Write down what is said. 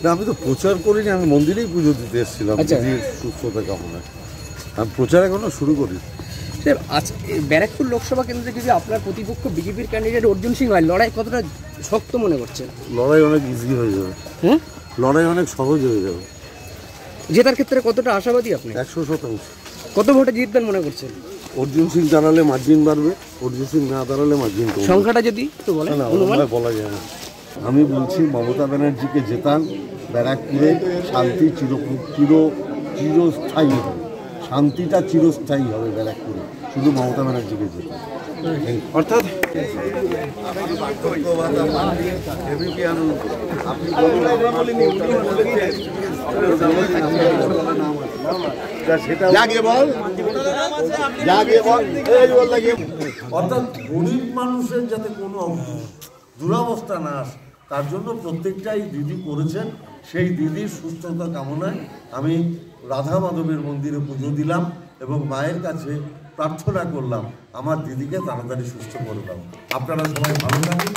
না, আমি তো প্রচার করিনি, আমি মন্দিরেই পুজো দিতে এসেছিলাম দিদির সুস্থতা কামনায়। আমি প্রচার এখনো শুরু করি। আজ ব্যারাকপুর লোকসভা কেন্দ্রে যদি আপনার প্রতিপক্ষ বিজেপির ক্যান্ডিডেট অর্জুন সিং হয়, লড়াই কতটা শক্ত মনে করছেন? লড়াই অনেক ইজি হয়ে যাবে, লড়াই অনেক সহজ হয়ে যাবে। জেতার ক্ষেত্রে কতটা আশাবাদী আপনি? 100%। কত ভোটে জিতবেন মনে করছেন? অর্জুন সিং দাঁড়ালে মার্জিন বাড়বে, অর্জুন সিং না দাঁড়ালে মার্জিন কমবে। সংখ্যাটা যদি একটু বলেন। বলা যায় না। আমি বলছি মমতা ব্যানার্জিকে জেতান, ব্যারাকপুরে শান্তি চিরস্থায়ী হবে, শান্তিটা চিরস্থায়ী হবে ব্যারাকপুরে, শুধু মমতা ব্যানার্জিকে জেতান। অর্থাৎ অর্থাৎ গরিব মানুষের যাতে কোনো দুরবস্থা না আসে তার জন্য প্রত্যেকটাই দিদি করেছেন। সেই দিদির সুস্থতা কামনায় আমি রাধা মাধবের মন্দিরে পুজো দিলাম এবং মায়ের কাছে প্রার্থনা করলাম আমার দিদিকে তাড়াতাড়ি সুস্থ করে দাও। আপনারা সবাই ভালো থাকুন।